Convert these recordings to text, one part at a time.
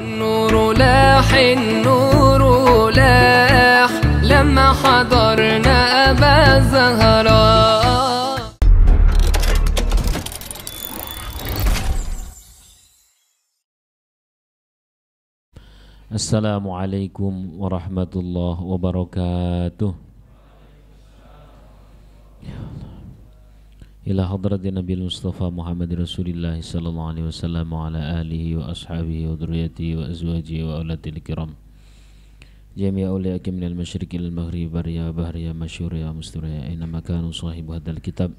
النور لاح النور لاح لما حضرنا أبا زهراء. Assalamualaikum warahmatullahi wabarakatuh. Ya Allah. Ila hadratin Nabi Mustafa Muhammad Rasulullah sallallahu alaihi wasallam wa ala alihi wa ashabihi wa dhurriyyatihi wa azwajihi wa aulatil kiram. Jami'a awliya'i minal masyriqi ilal maghrib ya bahri ya masyhur ya mustir ya aina makanu sahibu hadzal kitab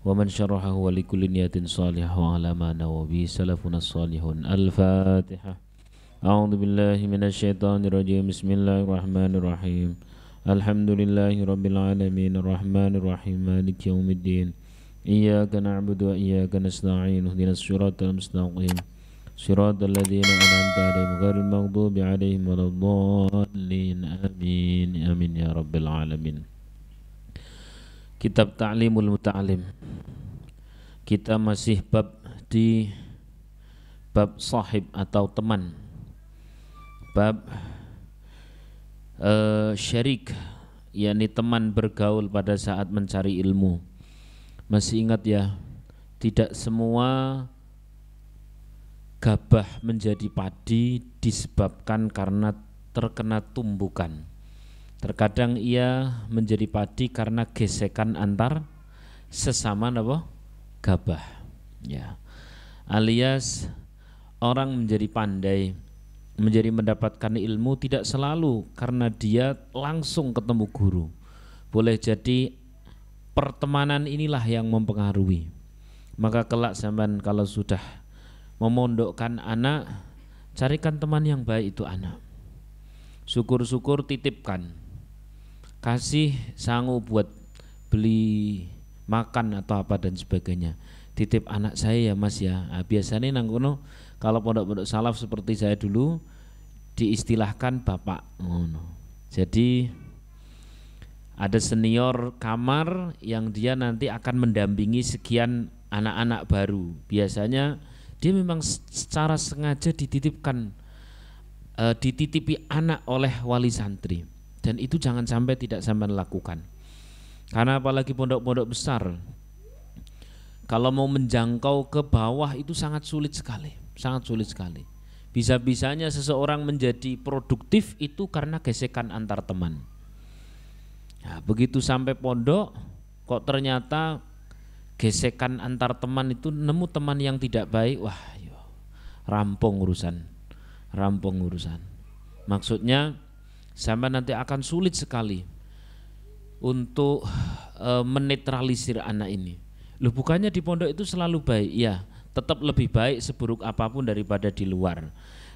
wa man syarahahu wa likulli niyatin salihah wa ala ma nawawi salafuna salihun. Al-Fatihah. A'udzu billahi minasy syaithanir rajim. Bismillahirrahmanirrahim. Alhamdulillahi rabbil alamin arrahmanir rahim maliki yaumiddin. Iyyaka na'budu wa iyyaka nasta'in. Ihdinas siratal mustaqim. Siratal ladzina an'amta 'alaihim ghairil maghdubi 'alaihim waladdallin. Amin. Amin ya rabbil alamin. Kitab Ta'limul Muta'allim. Kita masih di bab sahib atau teman. Bab syarik, yakni teman bergaul pada saat mencari ilmu. Masih ingat ya, tidak semua gabah menjadi padi disebabkan karena terkena tumbukan. Terkadang ia menjadi padi karena gesekan antar sesama gabah. Ya. Alias orang menjadi pandai, menjadi mendapatkan ilmu tidak selalu karena dia langsung ketemu guru. Boleh jadi pertemanan inilah yang mempengaruhi. Maka kelak zaman kalau sudah memondokkan anak, carikan teman yang baik itu anak. Syukur-syukur titipkan, kasih sanggup buat beli makan atau apa dan sebagainya. Titip anak saya ya mas ya. Nah, biasanya nangkono kalau pondok-pondok salaf seperti saya dulu diistilahkan bapak. Jadi ada senior kamar yang dia nanti akan mendampingi sekian anak-anak baru. Biasanya dia memang secara sengaja dititipkan, dititipi anak oleh wali santri. Dan itu jangan sampai tidak sampai lakukan. Karena apalagi pondok-pondok besar, kalau mau menjangkau ke bawah itu sangat sulit sekali, sangat sulit sekali. Bisa-bisanya seseorang menjadi produktif itu karena gesekan antar teman. Nah, begitu sampai pondok, kok ternyata gesekan antar teman itu nemu teman yang tidak baik, wah, yo, rampung urusan. Maksudnya, sampai nanti akan sulit sekali untuk menetralisir anak ini. Loh, bukannya di pondok itu selalu baik? Ya, tetap lebih baik seburuk apapun daripada di luar.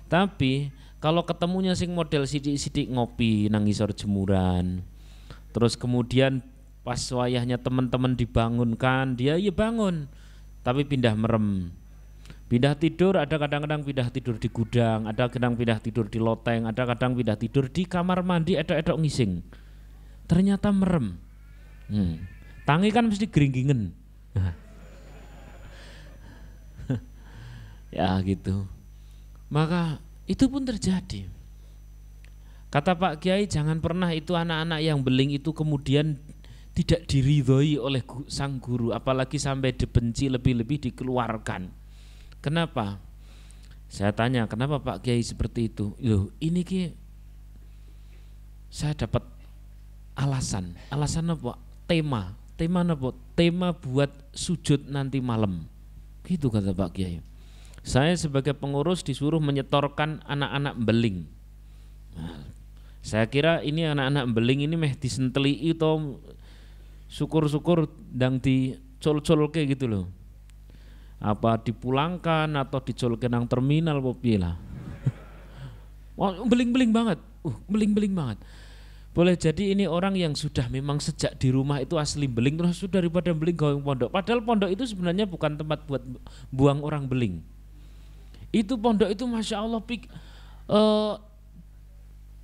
Tapi kalau ketemunya sing model sidik-sidik ngopi nang ngisor jemuran, terus kemudian pas wayahnya teman-teman dibangunkan, dia ya bangun, tapi pindah merem. Pindah tidur, ada kadang-kadang pindah tidur di gudang, ada kadang pindah tidur di loteng, ada kadang pindah tidur di kamar mandi, edok-edok ngising. Ternyata merem. Tangi kan mesti geringgingen. Ya gitu. Maka itu pun terjadi. Kata Pak Kiai, jangan pernah itu anak-anak yang beling itu kemudian tidak diridhoi oleh sang guru, apalagi sampai dibenci, lebih-lebih dikeluarkan. Kenapa? Saya tanya, kenapa Pak Kiai seperti itu? Loh, ini ki saya dapat alasan apa? Tema apa? Tema buat sujud nanti malam. Gitu kata Pak Kiai. Saya sebagai pengurus disuruh menyetorkan anak-anak beling. Nah, saya kira ini anak-anak beling ini meh disenteli itu syukur-syukur dang dicol-col kayak gitu loh. Apa dipulangkan atau dicolke nang terminal apa piye lah. Wah, beling-beling banget. Beling-beling banget. Boleh jadi ini orang yang sudah memang sejak di rumah itu asli beling, terus daripada beling gawe pondok. Padahal pondok itu sebenarnya bukan tempat buat buang orang beling. Itu pondok itu masya Allah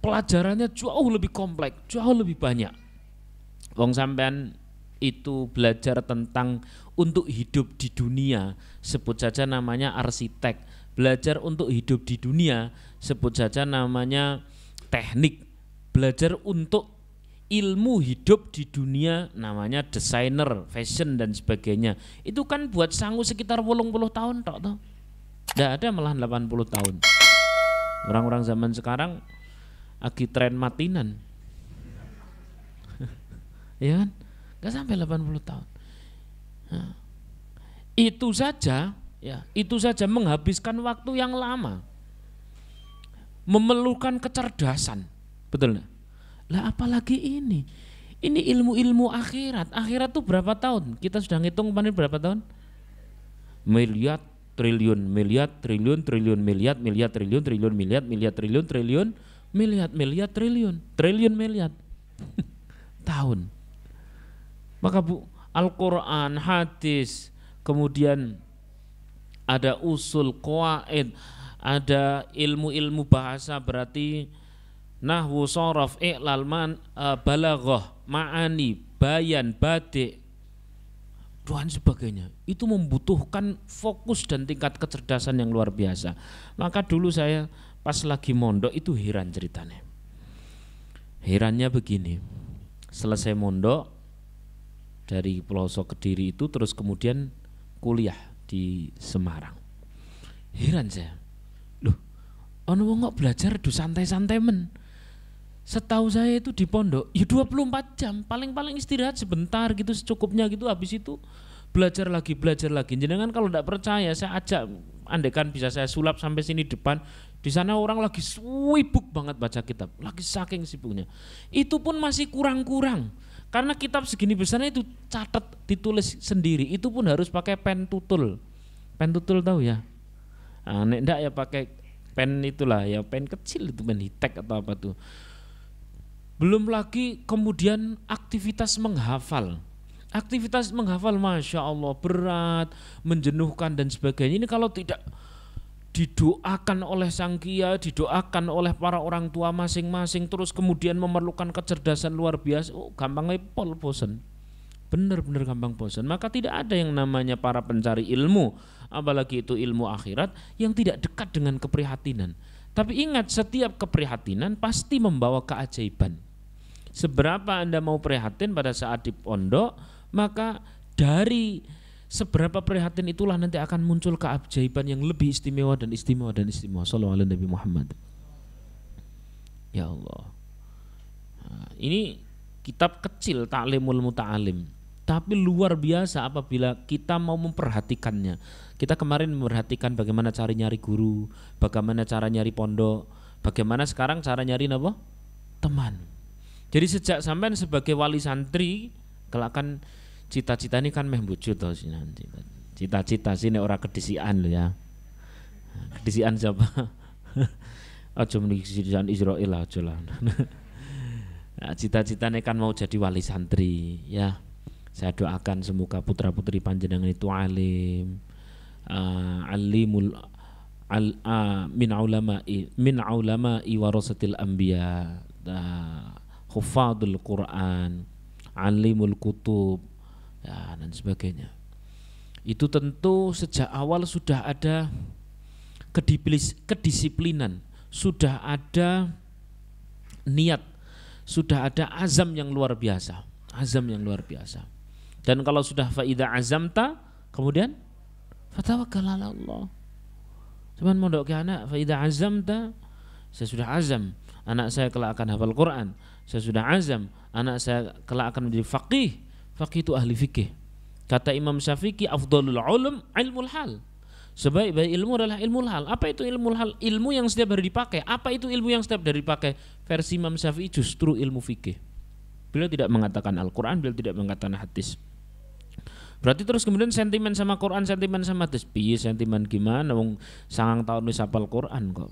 pelajarannya jauh lebih kompleks, jauh lebih banyak. Wong sampean itu belajar tentang untuk hidup di dunia, sebut saja namanya arsitek, Belajar untuk hidup di dunia, sebut saja namanya teknik. Belajar untuk ilmu hidup di dunia, namanya desainer, fashion dan sebagainya. Itu kan buat sangu sekitar 80 tahun tok toh. Nggak ada malah 80 tahun. Orang-orang zaman sekarang lagi tren matinan. Ya kan? Nggak sampai 80 tahun. Nah, itu saja ya, itu saja menghabiskan waktu yang lama. Memerlukan kecerdasan. Betul nggak? Lah apalagi ini? Ini ilmu-ilmu akhirat. Akhirat tuh berapa tahun? Kita sudah ngitung kemarin berapa tahun? Miliar, triliun, miliar, triliun, triliun, miliar, miliar, triliun, triliun, miliar, miliar, triliun, triliun, miliar, miliar, triliun, triliun, miliar tahun. Maka Al-Quran, hadis, kemudian ada usul, qawaid, ada ilmu-ilmu bahasa, berarti nahwu, sharaf, i'lal, balaghah, ma'ani, bayan, badi' dan sebagainya. Itu membutuhkan fokus dan tingkat kecerdasan yang luar biasa. Maka dulu saya pas lagi mondok itu heran ceritanya. Herannya begini, selesai mondok dari pelosok Kediri itu terus kemudian kuliah di Semarang. Heran saya, loh, ono wong kok belajar do santai-santai men. Setahu saya itu di pondok ya 24 jam, paling-paling istirahat sebentar gitu secukupnya gitu, habis itu belajar lagi. Jenengan kalau tidak percaya saya ajak, andaikan bisa saya sulap sampai sini depan, di sana orang lagi sibuk banget baca kitab, lagi saking sibuknya. Itu pun masih kurang-kurang. Karena kitab segini besarnya itu catat, ditulis sendiri, itu pun harus pakai pen tutul. Pen tutul tahu ya? Nah, nek enggak ya pakai pen itulah ya, pen kecil itu, pen hitek atau apa tuh. Belum lagi kemudian aktivitas menghafal. Aktivitas menghafal Masya Allah berat, menjenuhkan dan sebagainya. Ini kalau tidak didoakan oleh sang kiai, didoakan oleh para orang tua masing-masing, terus kemudian memerlukan kecerdasan luar biasa, gampang pol bosan. Benar-benar gampang bosan. Maka tidak ada yang namanya para pencari ilmu, apalagi itu ilmu akhirat, yang tidak dekat dengan keprihatinan. Tapi ingat, setiap keprihatinan pasti membawa keajaiban. Seberapa Anda mau prihatin pada saat di pondok, maka dari seberapa prihatin itulah nanti akan muncul keajaiban yang lebih istimewa dan istimewa dan istimewa. Shallallahu alaihi Nabi Muhammad. Ya Allah. Nah, ini kitab kecil, Ta'limul Muta'alim, tapi luar biasa apabila kita mau memperhatikannya. Kita kemarin memperhatikan bagaimana cara nyari guru, bagaimana cara nyari pondok, bagaimana sekarang cara nyari apa? Teman. Jadi sejak sampean sebagai wali santri, kalau akan cita-cita ini kan meh bojo to nanti. Cita-cita sini ora kedisian lho ya. Kedisian siapa? Aja muni kedisian Israil aja lah. Nah, cita-citanya kan mau jadi wali santri ya. Saya doakan semoga putra-putri panjenengan itu alim, alimul min ulama'i warasatil anbiya, hufadul Quran, alimul kutub ya, dan sebagainya. Itu tentu sejak awal sudah ada kedisiplinan, sudah ada niat, sudah ada azam yang luar biasa, azam yang luar biasa. Dan kalau sudah faida azamta, kemudian fatawakkal ala Allah. Cuman mondok ke anak, faida azamta, saya sudah azam anak saya kelak akan hafal Quran, saya sudah azam anak saya kelak akan menjadi faqih. Faqih itu ahli fikih. Kata Imam Syafi'i, afdhalul ulum ilmul hal. Sebaik-baik ilmu adalah ilmu hal. Apa itu ilmu hal? Ilmu yang setiap hari dipakai. Apa itu ilmu yang setiap hari dipakai? Versi Imam Syafi'i justru ilmu fikih. Beliau tidak mengatakan Al-Quran, beliau tidak mengatakan hadis. Berarti terus kemudian sentimen sama Quran, sentimen sama hadis. Piye sentimen gimana? Wong 9 tahun wis hafal Quran kok.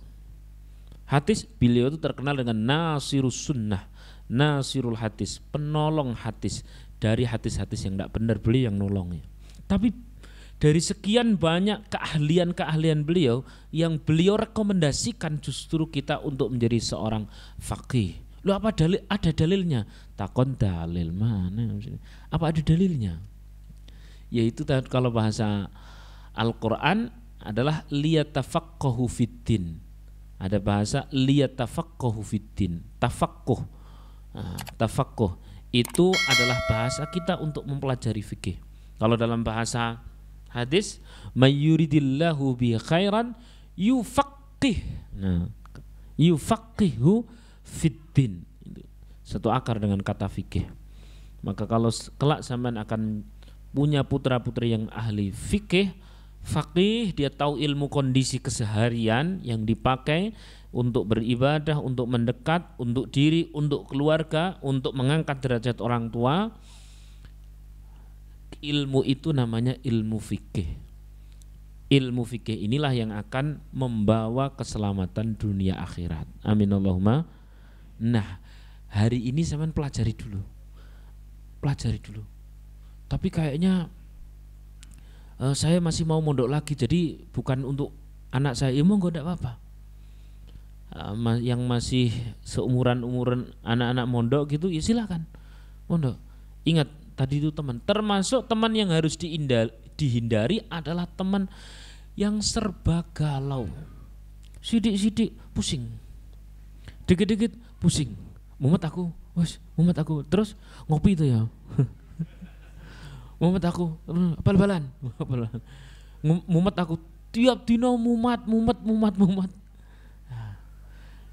Hadis, beliau itu terkenal dengan nasirus sunnah, nasirul hadis, penolong hadis. Dari hadis-hadis yang tidak benar, beliau yang nolongnya. Tapi dari sekian banyak keahlian-keahlian beliau, yang beliau rekomendasikan justru kita untuk menjadi seorang faqih. Loh, apa dalil? Ada dalilnya. Takon dalil mana? Apa ada dalilnya? Yaitu kalau bahasa Al-Quran, adalah liyatafaqahu fiddin. Ada bahasa liyatafaqahu fiddin, tafaqquh. Nah, tafaqquh itu adalah bahasa kita untuk mempelajari fikih. Kalau dalam bahasa hadis, mayyuridillahu bi khairan yufaqih. Nah, yufaqihu fiddin. Satu akar dengan kata fikih. Maka kalau kelak sampean akan punya putra-putri yang ahli fikih, faqih, dia tahu ilmu kondisi keseharian yang dipakai untuk beribadah, untuk mendekat, untuk diri, untuk keluarga, untuk mengangkat derajat orang tua. Ilmu itu namanya ilmu fikih. Ilmu fikih inilah yang akan membawa keselamatan dunia akhirat. Amin Allahumma. Nah, hari ini sampean pelajari dulu. Tapi kayaknya saya masih mau mondok lagi, jadi bukan untuk anak saya. Ya monggo, enggak apa-apa. Yang masih seumuran anak-anak mondok gitu, ya silakan mondok. Ingat tadi itu teman, termasuk teman yang harus dihindari adalah teman yang serba galau. Sidik-sidik pusing, dikit-dikit pusing. Mumet aku, terus ngopi itu ya. Mumet aku, bal-balan. Mumet aku tiap dino mumet.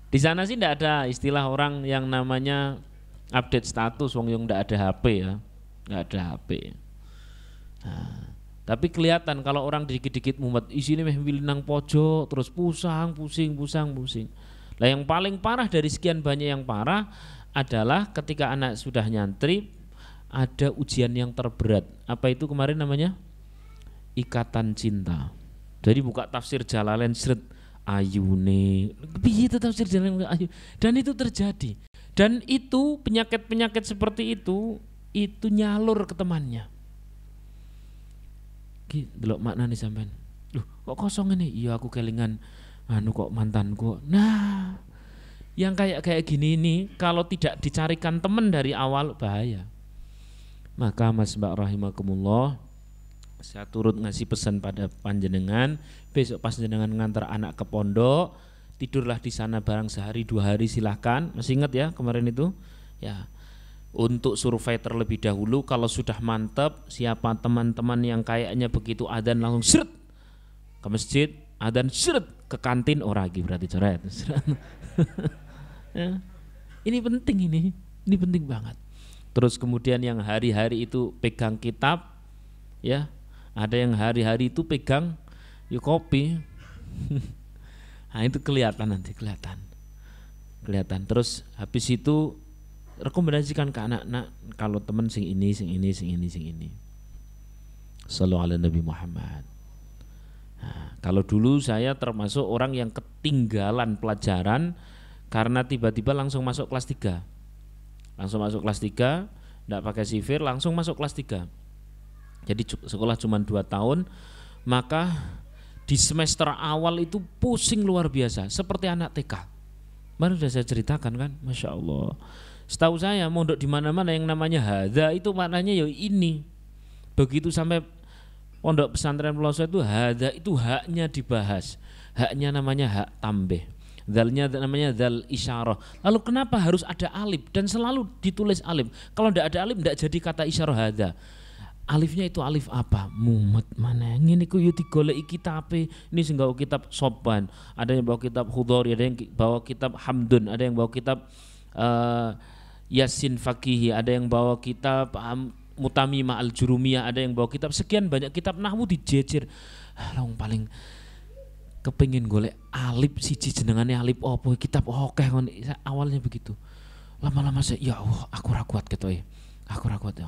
Di sana sih tidak ada istilah orang yang namanya update status, wong yang tidak ada HP ya, nggak ada HP. Nah, tapi kelihatan kalau orang dikit-dikit mumet, isinya milih nang pojok, terus pusing. Nah, yang paling parah dari sekian banyak yang parah adalah ketika anak sudah nyantri, ada ujian yang terberat. Apa itu kemarin namanya? Ikatan cinta. Jadi buka tafsir Jalalain seret ayune. Piye tafsir Jalalain ayu. Dan itu terjadi. Dan itu penyakit-penyakit seperti itu nyalur ke temannya. Ki delok maknane sampean. Loh, kok kosong ini? Iya aku kelingan kok mantanku. Nah, yang kayak gini ini kalau tidak dicarikan teman dari awal bahaya. Maka Mas Mbak rahimakumullah, saya turut ngasih pesan pada panjenengan, besok pas jenengan ngantar anak ke pondok, tidurlah di sana barang sehari 2 hari silahkan. Masih ingat ya kemarin itu? Ya. Untuk survei terlebih dahulu, kalau sudah mantap, siapa teman-teman yang kayaknya begitu adzan langsung seret ke masjid, adzan seret ke kantin, lagi berarti coret. Ya. Ini penting banget. Terus kemudian yang hari-hari itu pegang kitab, ya, ada yang hari-hari itu pegang kopi. Nah itu kelihatan. Terus habis itu rekomendasikan ke anak-anak kalau teman sing ini. Sallallahu ala Nabi Muhammad. Nah, kalau dulu saya termasuk orang yang ketinggalan pelajaran karena tiba-tiba langsung masuk kelas 3. Enggak pakai sivir, langsung masuk kelas 3. Jadi sekolah cuma 2 tahun, maka di semester awal itu pusing luar biasa, seperti anak TK. Baru sudah saya ceritakan kan, Masya Allah. Setahu saya mondok di mana-mana yang namanya hadza itu maknanya ya ini. Begitu sampai pondok pesantren Peloso itu hadza itu haknya dibahas. Haknya namanya hak tambih. Dzalnya namanya dzal isyarah. Lalu kenapa harus ada alif dan selalu ditulis alif? Kalau tidak ada alif tidak jadi kata isyarah hadza. Alifnya itu alif apa? Mumet mana? Ngene ku yo digoleki kitabe. Ini sing gawa kitab Soban, ada yang bawa kitab Khudhari, ada yang bawa kitab Hamdun, ada yang bawa kitab Yasin Fakihi, ada yang bawa kitab Mutamimah Al-Jurumiyah, ada yang bawa kitab sekian banyak kitab nahwu dijejer. Long paling kepengin golek alif siji jenengane alif opo kitab akeh awalnya begitu. Lama-lama saya ya Allah aku ra kuat ketoke. Aku ra kuat ya.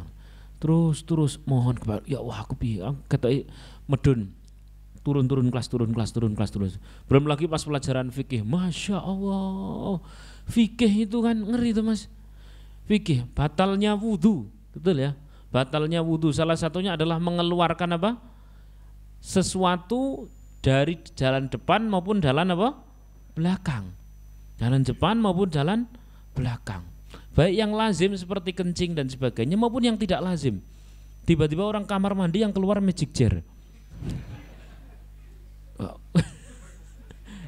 Terus mohon kepada ya Allah aku piye ketoke medun. Turun kelas. Belum lagi pas pelajaran fikih. Masya Allah. Fikih itu kan ngeri tuh Mas. Fikih batalnya wudu. Betul ya? Batalnya wudu salah satunya adalah mengeluarkan apa? Sesuatu dari jalan depan maupun jalan apa? Belakang. Jalan depan maupun jalan belakang. Baik yang lazim seperti kencing dan sebagainya maupun yang tidak lazim. Tiba-tiba orang kamar mandi yang keluar magic jar.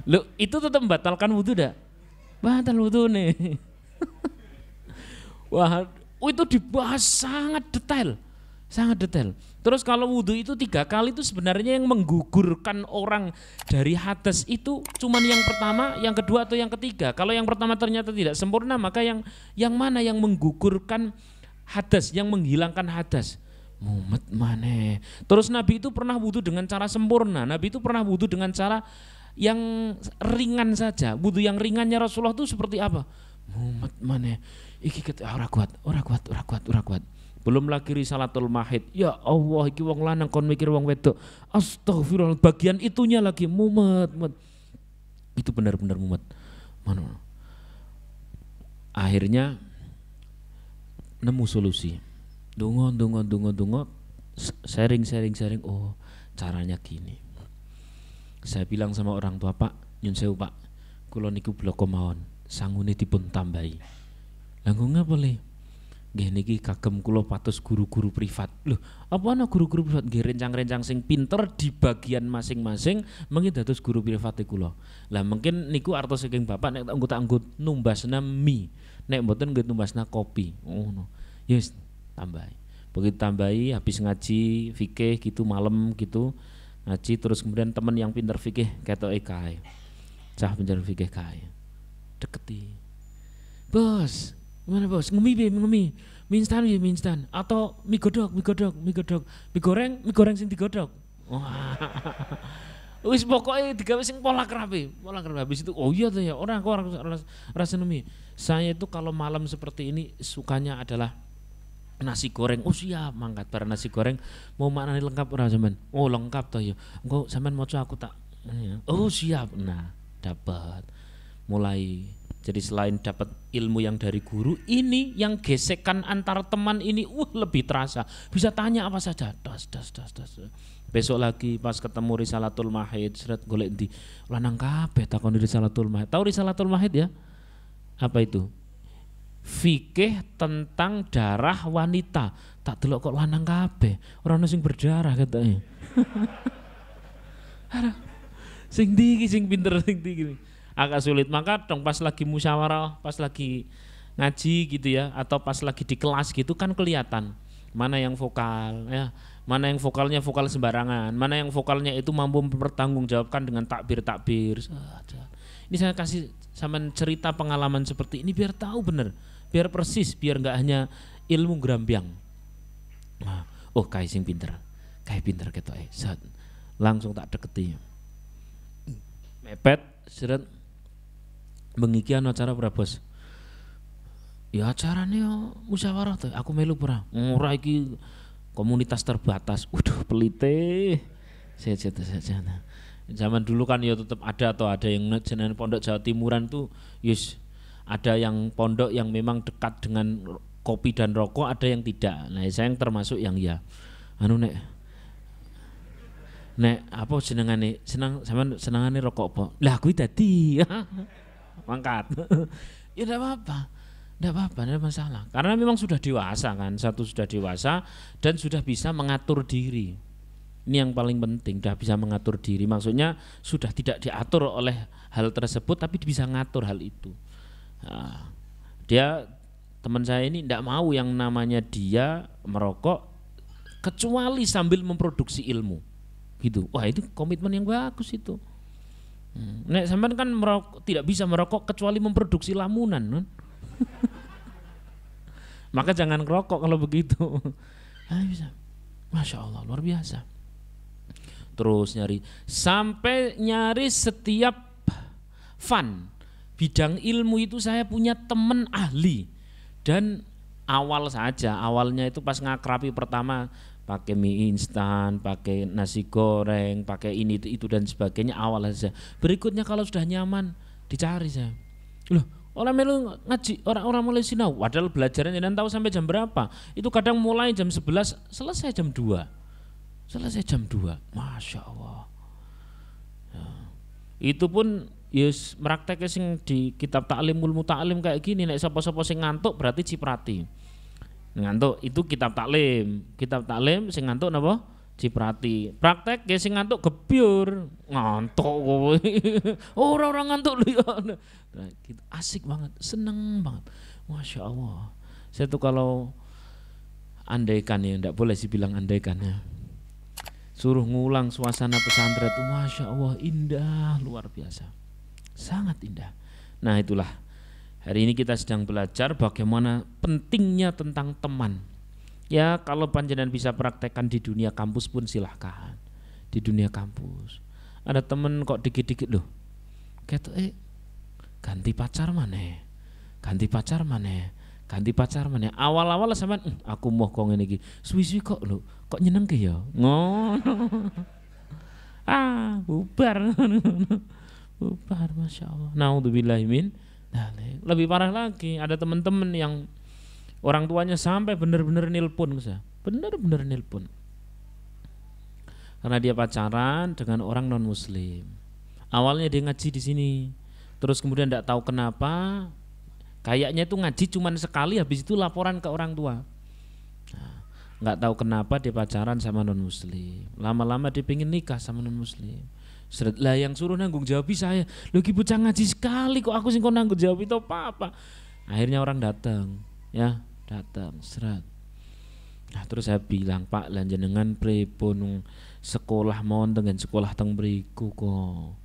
Loh, itu tetap membatalkan wudu dah? Batal wudu nih. Wah, itu dibahas sangat detail. Sangat detail. Terus kalau wudhu itu 3 kali itu sebenarnya yang menggugurkan orang dari hadas itu cuman yang pertama, yang kedua atau yang ketiga. Kalau yang pertama ternyata tidak sempurna, maka yang mana yang menggugurkan hadas, yang menghilangkan hadas? Mumet maneh. Terus Nabi itu pernah wudhu dengan cara sempurna. Nabi itu pernah wudhu dengan cara yang ringan saja. Wudhu yang ringannya Rasulullah itu seperti apa? Mumet maneh. Iki ora kuat. Belum lagi risalatul mahid. Ya Allah, iki wong lanang kon mikir wong wedok. Astagfirullah, bagian itunya lagi mumet. Itu benar-benar mumet. Mana? Akhirnya nemu solusi. Dungo. Sharing. Oh, caranya gini. Saya bilang sama orang tua, Pak, nyun sewu Pak, kula niku bloko mawon, sangune dipun tambahi. Lah ngapa le? Nggih niki kagem kula patus guru-guru privat. Loh, apa ana guru-guru privat? Nggih rencang-rencang sing pinter di bagian masing-masing mengki dados guru privat kula. Lah mungkin niku artos saking Bapak nek tak anggut numbasna mie, nek mboten nggih numbasna kopi. Ngono. Ya wis tambahi. Begitu tambahi habis ngaji fikih gitu malam gitu. Ngaji terus kemudian teman yang pinter fikih ketoke kae. Cah pinter fikih kae. Deketi. Bos, gimana bos? Ngemi. Mie instan atau mie godok. Mie goreng sing digodok. Wah. Wis pokoke digawe sing pola rapi. Habis itu oh iya tuh ya, orang rasa mie. Saya itu kalau malam seperti ini sukanya adalah nasi goreng. Oh siap, mangkat bareng nasi goreng. Mau maknane lengkap ora sampean? Oh lengkap toh ya. Engko sampean maca aku tak. Oh siap. Nah, dapat. Mulai. Jadi selain dapat ilmu yang dari guru, ini yang gesekan antar teman ini lebih terasa. Bisa tanya apa saja. Das. Besok lagi pas ketemu Risalatul Mahid, seret golek ndi. Lanang kabeh takon Risalatul Mahid. Tahu Risalatul Mahid ya? Apa itu? Fikih tentang darah wanita. Tak delok kok lanang kabeh. Ora ono sing berdarah katanya. Sing ndi iki sing pinter sing ndi. Agak sulit, maka dong pas lagi musyawarah, pas lagi ngaji gitu ya, atau pas lagi di kelas gitu kan kelihatan mana yang vokal ya, mana yang vokalnya vokal sembarangan, mana yang vokalnya itu mampu mempertanggungjawabkan dengan takbir. Ini saya kasih sama cerita pengalaman seperti ini biar tahu bener, biar persis, biar nggak hanya ilmu grambyang. Nah, oh kayak sing pinter ketok langsung tak deketi, mepet seret. Mengikian acara berapa bos? Ya acaranya musyawarah tuh. Aku melu pura. Ora iki komunitas terbatas. Waduh pelite. Saya. Zaman dulu kan ya tetap ada yang jenengan pondok Jawa Timuran tuh. Yes, ada yang pondok yang memang dekat dengan kopi dan rokok, ada yang tidak. Nah saya yang termasuk yang ya. Nek apa senengane senengane rokok apa? Lah kuwi dadi. Mangkat. Ya enggak apa-apa, enggak masalah. Karena memang sudah dewasa kan, satu sudah dewasa dan sudah bisa mengatur diri. Ini yang paling penting, sudah bisa mengatur diri. Maksudnya sudah tidak diatur oleh hal tersebut tapi bisa ngatur hal itu. Nah, dia teman saya ini enggak mau yang namanya dia merokok kecuali sambil memproduksi ilmu. Gitu. Wah, itu komitmen yang bagus itu. Nek sampean kan tidak bisa merokok kecuali memproduksi lamunan, non? Maka jangan ngerokok kalau begitu. Bisa. Masya Allah, luar biasa. Terus sampai nyari setiap fun bidang ilmu itu saya punya teman ahli. Dan awalnya itu pas ngakrapi pertama pakai mie instan, pakai nasi goreng, pakai ini itu dan sebagainya awal saja. Berikutnya kalau sudah nyaman dicari saya. Loh, orang melu ngaji, orang mulai sinau. Padahal belajarnya dan tahu sampai jam berapa. Itu kadang mulai jam 11, selesai jam 2. Masya Allah. Ya. Itu pun yes merakteknya sing di kitab Ta'limul Muta'alim kayak gini. Nek sapa-sapa sing ngantuk berarti ciprati. Ngantuk itu kitab taklim sing ngantuk napa Ciprati. Praktek ge sing ngantuk gebyur, ngantuk kowe. Orang ngantuk lho. Nah, gitu. Asik banget, seneng banget. Masya Allah. Saya tuh kalau andaikan ya, enggak boleh sih bilang andaikan ya. Suruh ngulang suasana pesantren itu Masya Allah indah luar biasa. Sangat indah. Nah itulah, hari ini kita sedang belajar bagaimana pentingnya tentang teman. Ya kalau panjenengan bisa praktekkan di dunia kampus pun silahkan. Di dunia kampus ada temen kok dikit-dikit loh kayak ganti pacar mana, ganti pacar mana, ganti pacar mana. Awal-awal sampean aku mau kok ngene iki, suwi-suwi kok lho, kok nyenengke ya. Ngono. Bubar. Bubar, Masya Allah. Naudzubillahi min dzalik. Lebih parah lagi, ada teman-teman yang orang tuanya sampai benar-benar nilpon saya. Benar-benar nilpon. Karena dia pacaran dengan orang non muslim. Awalnya dia ngaji di sini. Terus kemudian enggak tahu kenapa kayaknya itu ngaji cuman sekali, habis itu laporan ke orang tua. Nggak tahu kenapa dia pacaran sama non muslim. Lama-lama dia pengen nikah sama non muslim. Seret lah yang suruh nanggung jawab saya. Lho ki bocah ngaji sekali kok aku sing kon nanggung jawab itu apa? Akhirnya orang datang, ya, datang seret. Nah, terus saya bilang, "Pak, lan jenengan pripun sekolah mawon dengan sekolah teng mriku kok.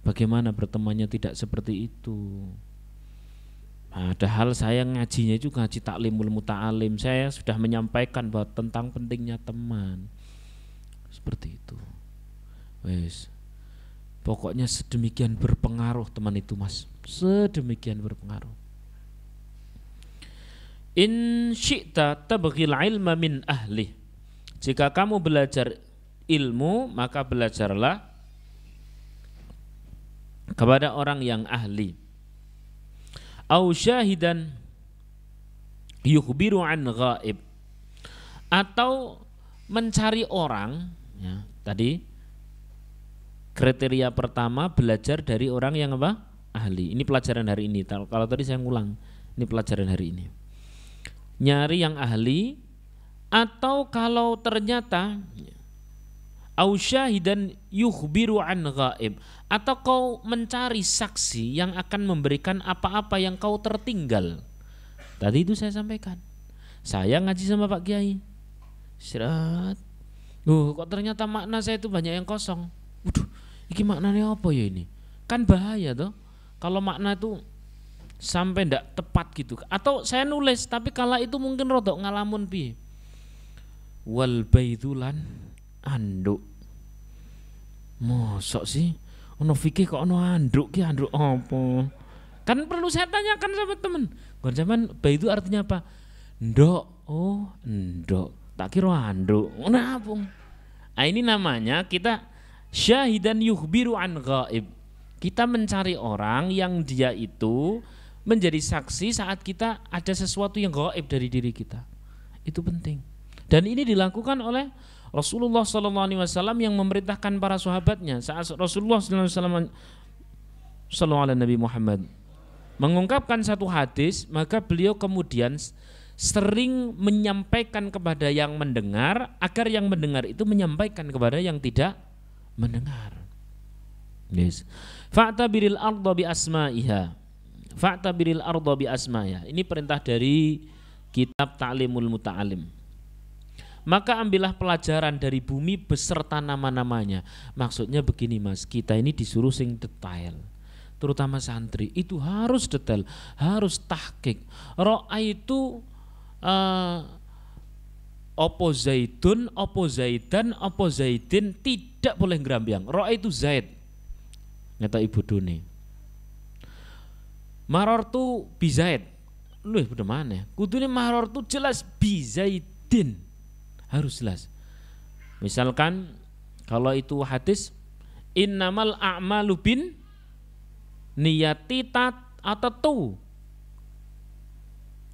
Bagaimana bertemannya tidak seperti itu?" Padahal saya ngajinya itu ngaji taklimul muta'alim. Saya sudah menyampaikan bahwa tentang pentingnya teman. Seperti itu. Wes. Pokoknya sedemikian berpengaruh teman itu, Mas. Sedemikian berpengaruh. In syi'ta tabghil ilma min ahli. Jika kamu belajar ilmu, maka belajarlah kepada orang yang ahli. Au syahidan yukhbiru an ghaib, atau mencari orang ya, tadi kriteria pertama belajar dari orang yang apa? Ahli. Ini pelajaran hari ini. Kalau tadi saya ngulang, ini pelajaran hari ini. Nyari yang ahli, atau kalau ternyata au syahidan yukhbiru an ghaib, atau kau mencari saksi yang akan memberikan apa-apa yang kau tertinggal. Tadi itu saya sampaikan. Saya ngaji sama Pak Kiai. Istirahat. Kok ternyata makna saya itu banyak yang kosong. Waduh, ini maknanya apa ya ini? Kan bahaya toh. Kalau makna itu sampai ndak tepat gitu. Atau saya nulis tapi kala itu mungkin rodok ngalamun piye. Wal baitulan anduk. Mosok sih ono fikih kok ono anduk ki, anduk apa? Kan perlu saya tanyakan sama temen. Kon zaman bayi itu artinya apa? Ndok. Oh, ndok. Tak kira anduk. Ngono apa? Nah, ini namanya kita syahidan yukhbiru an ghaib. Kita mencari orang yang dia itu menjadi saksi saat kita ada sesuatu yang gaib dari diri kita. Itu penting. Dan ini dilakukan oleh Rasulullah SAW yang memerintahkan para sahabatnya. Saat Rasulullah SAW Nabi Muhammad mengungkapkan satu hadis, maka beliau kemudian sering menyampaikan kepada yang mendengar agar yang mendengar itu menyampaikan kepada yang tidak mendengar. Yes. Fa'tabiril arda bi asma'iha. Fa'tabiril arda bi asma'iha. Ini perintah dari kitab Ta'limul Muta'alim. Maka ambillah pelajaran dari bumi beserta nama-namanya. Maksudnya begini Mas, kita ini disuruh sing detail. Terutama santri itu harus detail, harus tahqiq. Ro'a itu opo zaidun, opo zaidan, opo zaidin tidak boleh ngerambiang. Ro'a itu zaid. Nyata Ibu Duni. Marortu bi zaid. Luh udah mana? Kudune marortu jelas bi zaidin. Harus jelas. Misalkan kalau itu hadis innamal a'malu bin niyati atau tu.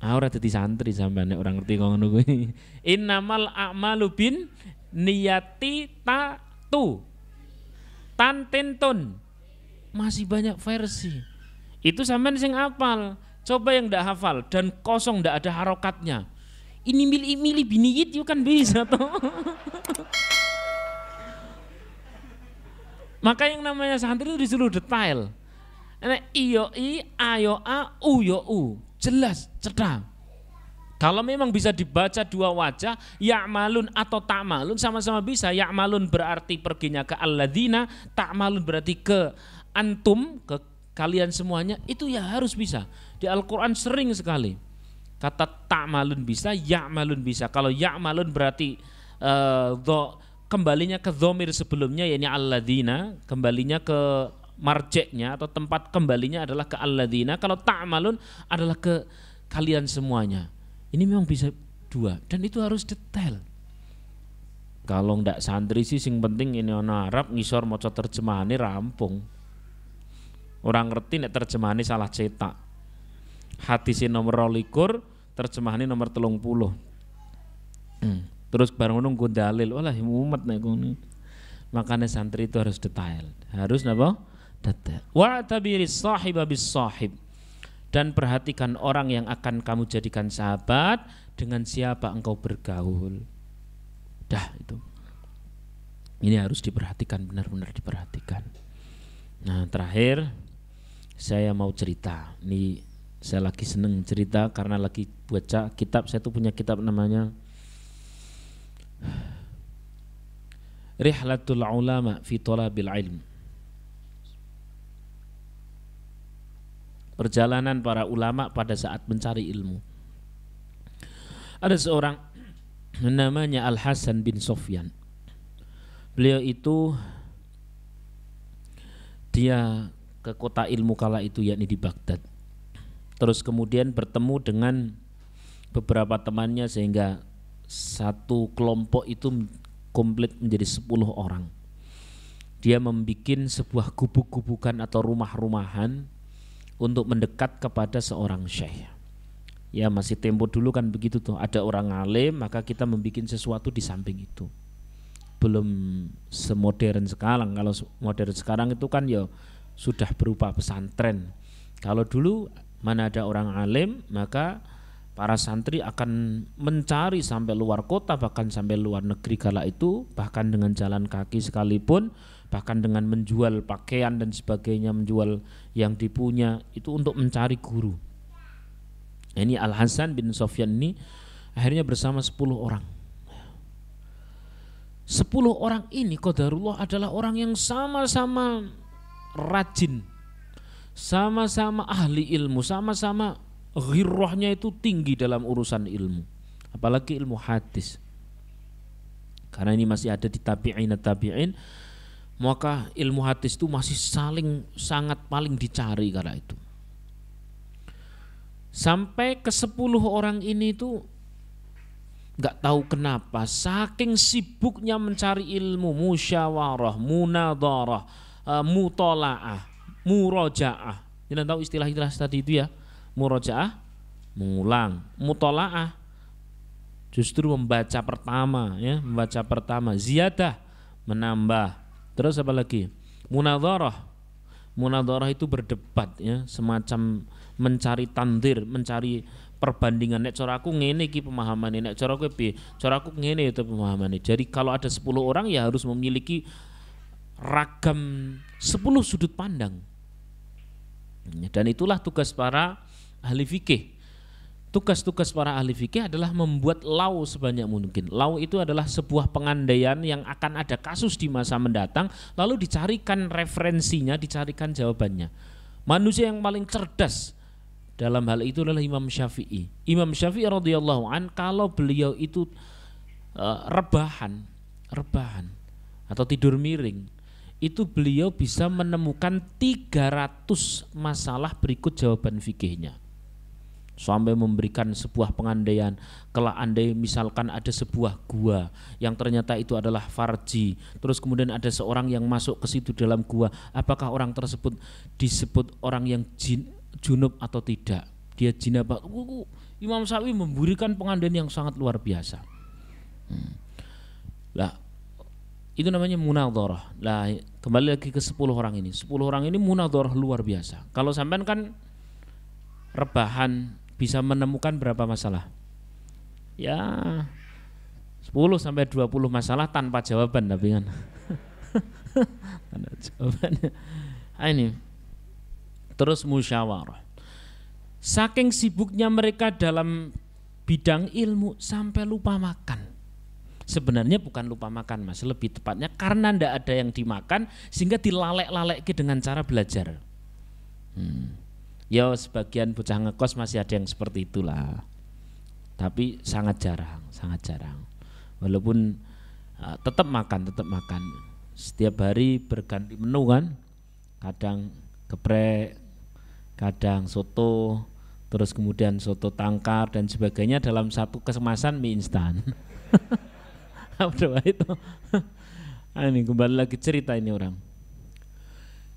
Ora dadi santri sampeyan orang ngerti kok ngono kuwi. Innamal a'malu bin niyati tu. Tantentun. Masih banyak versi. Itu sampean sing hafal. Coba yang ndak hafal dan kosong ndak ada harokatnya. Ini milih biniyit itu kan bisa toh. Maka yang namanya santri itu disuruh detail. Iyo i, ayo a, u yo u, jelas, cetha. Kalau memang bisa dibaca dua wajah, ya'malun atau ta'malun sama-sama bisa. Ya'malun berarti perginya ke alladzina, ta'malun berarti ke antum, ke kalian semuanya, itu ya harus bisa. Di Al-Quran sering sekali kata ta'malun bisa, ya'malun bisa. Kalau ya'malun berarti kembalinya ke dhamir sebelumnya, yakni alladzina, kembalinya ke marjeknya atau tempat kembalinya adalah ke alladzina. Kalau ta'malun adalah ke kalian semuanya. Ini memang bisa dua dan itu harus detail. Kalau ndak santri sih sing penting ini ana Arab ngisor maca terjemahane rampung. Orang ngerti nek terjemahane salah cetak. Hadis nomor 22, terjemahane nomor 30. Terus bareng ngono nggo dalil, walah mumet nek ngono. Makanya santri itu harus detail. Harus napa? Detail. Wa tabiris sahiba bis sahib. Dan perhatikan orang yang akan kamu jadikan sahabat, dengan siapa engkau bergaul. Dah itu. Ini harus diperhatikan, benar-benar diperhatikan. Nah, terakhir saya mau cerita. Ini saya lagi seneng cerita karena lagi baca kitab. Saya tuh punya kitab namanya Rihlatul Ulama fi Thalabil Ilm. Perjalanan para ulama pada saat mencari ilmu. Ada seorang namanya Al-Hasan bin Sofyan. Beliau itu dia ke kota ilmu kala itu, yakni di Baghdad. Terus kemudian bertemu dengan beberapa temannya sehingga satu kelompok itu komplit menjadi 10 orang. Dia membuat sebuah gubuk-gubukan atau rumah-rumahan untuk mendekat kepada seorang syekh. Ya masih tempo dulu kan begitu tuh, ada orang alim maka kita membuat sesuatu di samping itu. Belum semodern sekarang. Kalau modern sekarang itu kan ya sudah berupa pesantren. Kalau dulu mana ada orang alim maka para santri akan mencari sampai luar kota, bahkan sampai luar negeri kala itu, bahkan dengan jalan kaki sekalipun, bahkan dengan menjual pakaian dan sebagainya, menjual yang dipunya itu untuk mencari guru. Ini Al-Hasan bin Sofyan ini akhirnya bersama 10 orang. 10 orang ini qadarullah adalah orang yang sama-sama rajin, sama-sama ahli ilmu, sama-sama ghirrahnya itu tinggi dalam urusan ilmu, apalagi ilmu hadis. Karena ini masih ada di tabi'in, maka ilmu hadis itu masih sangat paling dicari kala itu. Sampai ke 10 orang ini itu nggak tahu kenapa saking sibuknya mencari ilmu, musyawarah, munadharah, mutolaah, murojaah. Jangan tahu istilah-istilah tadi itu ya. Murojaah mengulang, mutolaah justru membaca pertama, ya, membaca pertama, ziyadah menambah. Terus apa lagi? Munadharah itu berdebat, ya, semacam mencari tandir, mencari perbandingan. Nek cara aku ngene iki pemahamane, nek cara kowe piye? Cara aku ngene itu pemahamane. Jadi kalau ada 10 orang ya harus memiliki ragam 10 sudut pandang. Dan itulah tugas para ahli fikih. Tugas-tugas para ahli fikih adalah membuat law sebanyak mungkin. Law itu adalah sebuah pengandaian yang akan ada kasus di masa mendatang, lalu dicarikan referensinya, dicarikan jawabannya. Manusia yang paling cerdas dalam hal itu adalah Imam Syafi'i. Imam Syafi'i radhiyallahu an, kalau beliau itu rebahan atau tidur miring, itu beliau bisa menemukan 300 masalah berikut jawaban fikihnya. Sampai memberikan sebuah pengandaian, kalau andai misalkan ada sebuah gua yang ternyata itu adalah farji, terus kemudian ada seorang yang masuk ke situ dalam gua, apakah orang tersebut disebut orang yang junub atau tidak? Dia jinabah. Imam Syafi'i memberikan pengandaian yang sangat luar biasa. Lah, itu namanya munadharah. Lah, kembali lagi ke 10 orang ini. 10 orang ini munadharah luar biasa. Kalau sampean kan rebahan bisa menemukan berapa masalah? Ya 10 sampai 20 masalah tanpa jawaban, tapi kan Ada jawabannya. Ini terus musyawarah. Saking sibuknya mereka dalam bidang ilmu sampai lupa makan. Sebenarnya bukan lupa makan mas, lebih tepatnya karena ndak ada yang dimakan sehingga dilalek-lalek dengan cara belajar. Ya sebagian bocah ngekos masih ada yang seperti itulah, tapi sangat jarang. Walaupun tetap makan. Setiap hari berganti menu kan, kadang geprek, kadang soto, terus kemudian soto tangkar dan sebagainya dalam satu kemasan mie instan. Apa itu? Ini kembali lagi cerita ini orang.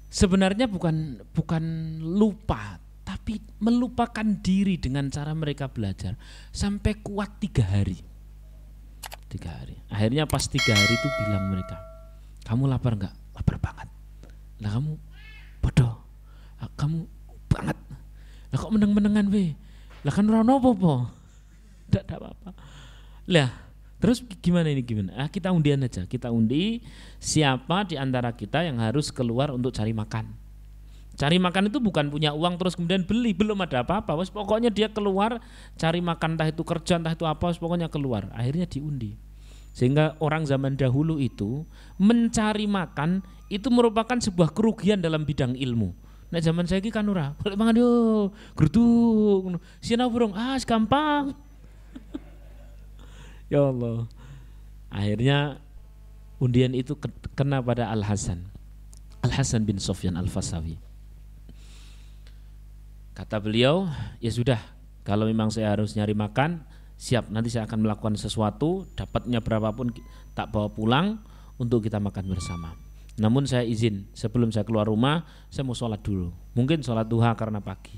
Sebenarnya bukan lupa, tapi melupakan diri dengan cara mereka belajar sampai kuat 3 hari. 3 hari. Akhirnya pas 3 hari itu bilang mereka, kamu lapar nggak? Lapar banget. Lah kamu bodoh. Kamu banget. Lah kok meneng-menengan we? Lah kan ora apa-apa. Ndak apa-apa. Lah terus gimana? Kita undian aja. Kita undi siapa di antara kita yang harus keluar untuk cari makan. Cari makan itu bukan punya uang terus kemudian beli, belum ada apa-apa. Pokoknya dia keluar cari makan, entah itu kerja, entah itu apa, pokoknya keluar. Akhirnya diundi. Sehingga orang zaman dahulu itu mencari makan itu merupakan sebuah kerugian dalam bidang ilmu. Nah zaman saiki kan ora, boleh mangan yo, grutuk, sinau burung, gampang. Ya Allah. Akhirnya undian itu kena pada Al-Hasan bin Sofyan Al-Fasawi. Kata beliau, ya sudah, kalau memang saya harus nyari makan, siap, nanti saya akan melakukan sesuatu, dapatnya berapapun tak bawa pulang untuk kita makan bersama. Namun saya izin, sebelum saya keluar rumah, saya mau sholat dulu. Mungkin sholat duha karena pagi.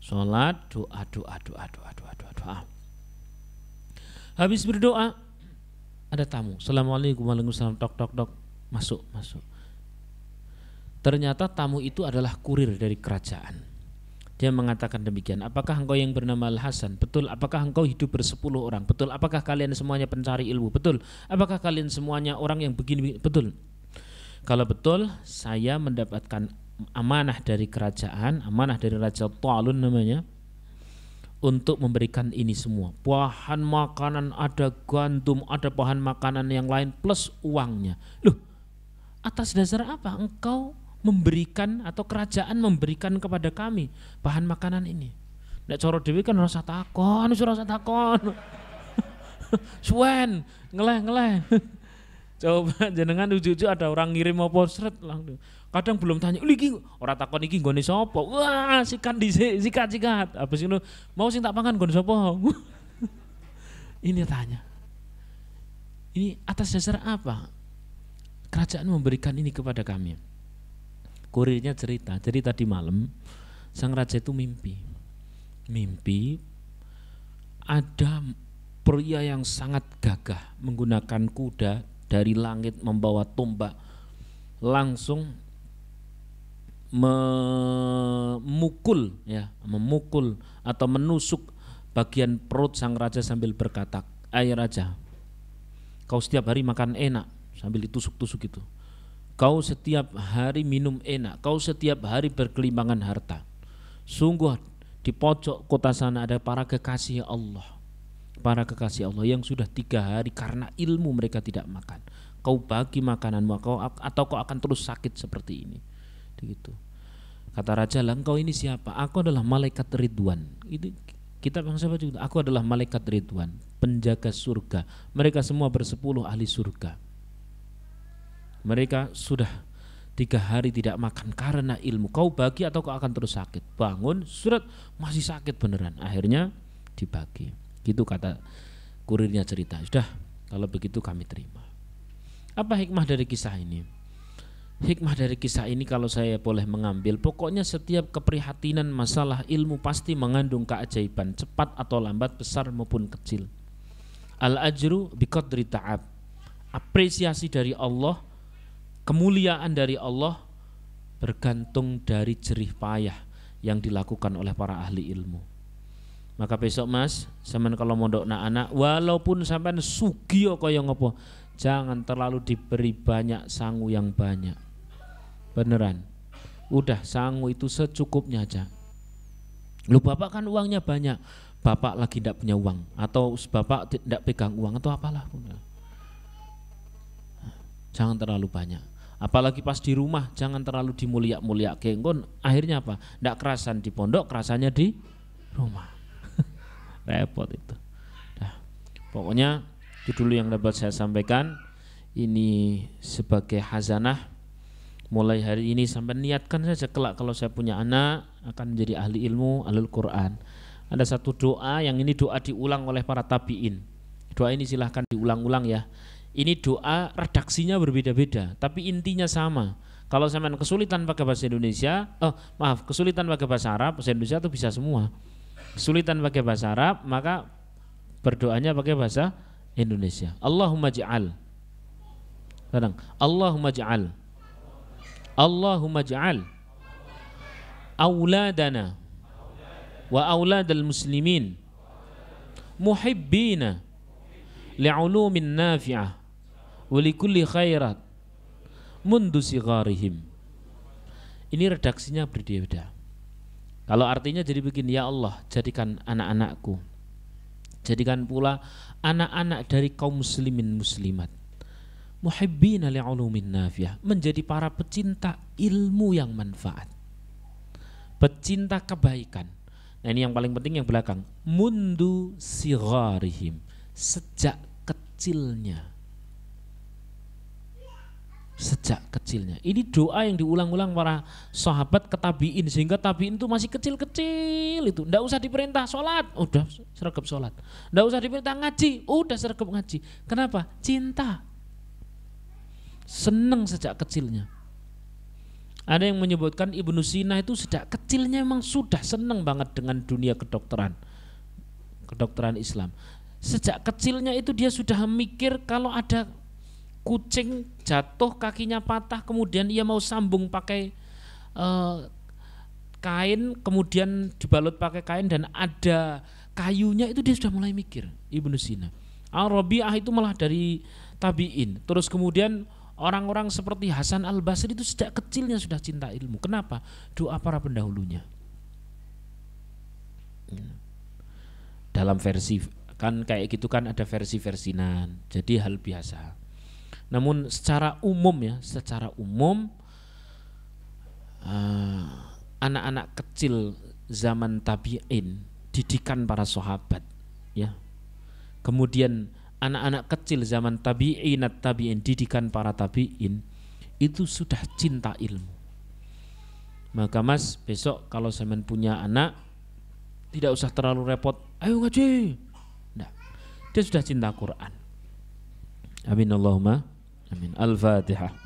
Sholat, doa. Habis berdoa, ada tamu. Assalamualaikum warahmatullahi wabarakatuh. Tok. Masuk. Ternyata tamu itu adalah kurir dari kerajaan. Dia mengatakan demikian, apakah engkau yang bernama Al-Hasan? Betul. Apakah engkau hidup ber-10 orang? Betul. Apakah kalian semuanya pencari ilmu? Betul. Apakah kalian semuanya orang yang begini? Betul. Kalau betul, saya mendapatkan amanah dari kerajaan, amanah dari Raja Ta'lun namanya, untuk memberikan ini semua. Bahan makanan ada gandum, ada bahan makanan yang lain plus uangnya. Loh, atas dasar apa engkau memberikan atau kerajaan memberikan kepada kami bahan makanan ini? Nek cara dhewe kan rasa takon. Suwen, ngeleh. Coba jenengan ujug-ujug ada orang ngirim apa sret langsung. Kadang belum tanya, iki ora takon iki nggone sapa. Wah, sikat dhisik, sikat. Habis itu mau sing tak pangan nggone sapa? Ini tanya. Ini atas dasar apa kerajaan memberikan ini kepada kami? Kurirnya cerita di malam sang raja itu mimpi ada pria yang sangat gagah menggunakan kuda dari langit membawa tombak langsung memukul atau menusuk bagian perut sang raja sambil berkata, "Ai raja, kau setiap hari makan enak," sambil ditusuk-tusuk itu. "Kau setiap hari minum enak, kau setiap hari berkelimpangan harta. Sungguh di pojok kota sana ada para kekasih Allah yang sudah 3 hari karena ilmu mereka tidak makan. Kau bagi makananmu atau kau akan terus sakit seperti ini." Begitu. Kata raja, "Lah engkau ini siapa?" "Aku adalah malaikat Ridwan." Itu kitab yang saya baca juga. "Aku adalah malaikat Ridwan, penjaga surga. Mereka semua ber-10 ahli surga. Mereka sudah 3 hari tidak makan karena ilmu. Kau bagi atau kau akan terus sakit." Bangun, surat masih sakit beneran. Akhirnya dibagi. Gitu kata kurirnya cerita. Sudah, kalau begitu kami terima. Apa hikmah dari kisah ini? Hikmah dari kisah ini kalau saya boleh mengambil, pokoknya setiap keprihatinan masalah ilmu pasti mengandung keajaiban, cepat atau lambat, besar maupun kecil. Al-ajru biqadri ta'ab. Apresiasi dari Allah, kemuliaan dari Allah bergantung dari jerih payah yang dilakukan oleh para ahli ilmu. Maka besok mas, sampean kalau mondok anak, walaupun sampean sugih kaya ngopo, jangan terlalu diberi banyak sangu yang banyak. Beneran. Udah sangu itu secukupnya aja. Lu bapak kan uangnya banyak, bapak lagi tidak punya uang, atau bapak tidak pegang uang atau apalah. Jangan terlalu banyak. Apalagi pas di rumah jangan terlalu dimulia-mulia kenggon. Akhirnya apa? Tidak kerasan di pondok, kerasannya di rumah. Repot itu. Nah, pokoknya itu dulu yang dapat saya sampaikan. Ini sebagai hazanah. Mulai hari ini sampai niatkan saja kelak kalau saya punya anak akan menjadi ahli ilmu, ahlul Quran. Ada satu doa yang ini doa diulang oleh para tabi'in. Doa ini silahkan diulang-ulang ya. Ini doa redaksinya berbeda-beda, tapi intinya sama. Kalau sampean kesulitan pakai bahasa Indonesia, kesulitan pakai bahasa Arab, bahasa Indonesia itu bisa semua. Kesulitan pakai bahasa Arab, maka berdoanya pakai bahasa Indonesia. Allahumma ja'al. Kadang Allahumma ja'al. Allahumma ja'al auladana wa auladal muslimin muhibbina li'ulumin nafi'ah wa likulli khairat mundu sigharihim. Ini redaksinya berbeda. Kalau artinya jadi begini, ya Allah, jadikan anak-anakku, jadikan pula anak-anak dari kaum muslimin muslimat muhibbina li'ulumin nafi'ah, menjadi para pecinta ilmu yang manfaat, pecinta kebaikan. Nah ini yang paling penting yang belakang, mundu sigharihim, sejak kecilnya. Sejak kecilnya. Ini doa yang diulang-ulang para sahabat ke tabi'in, sehingga tabi'in itu masih kecil-kecil itu. Nggak usah diperintah sholat, udah sergap sholat. Nggak usah diperintah ngaji, udah sergap ngaji. Kenapa? Cinta. Senang sejak kecilnya. Ada yang menyebutkan Ibnu Sina itu sejak kecilnya memang sudah senang banget dengan dunia kedokteran Islam. Sejak kecilnya itu dia sudah mikir kalau ada kucing jatuh kakinya patah, kemudian ia mau sambung pakai kain, kemudian dibalut pakai kain dan ada kayunya, itu dia sudah mulai mikir. Ibnu Sina. Al-Rabi'ah itu malah dari tabi'in. Terus kemudian orang-orang seperti Hasan al-Basri itu sejak kecilnya sudah cinta ilmu. Kenapa? Doa para pendahulunya. Dalam versi kan kayak gitu kan, ada versi-versinan. Jadi hal biasa. Namun secara umum ya, secara umum anak-anak kecil zaman tabi'in, didikan para sahabat ya. Kemudian anak-anak kecil zaman tabi'in, didikan para tabi'in, itu sudah cinta ilmu. Maka mas, besok kalau sampean punya anak, tidak usah terlalu repot, ayo ngaji. Nah, dia sudah cinta Quran. Amin Allahumma amin. Al-Fatihah.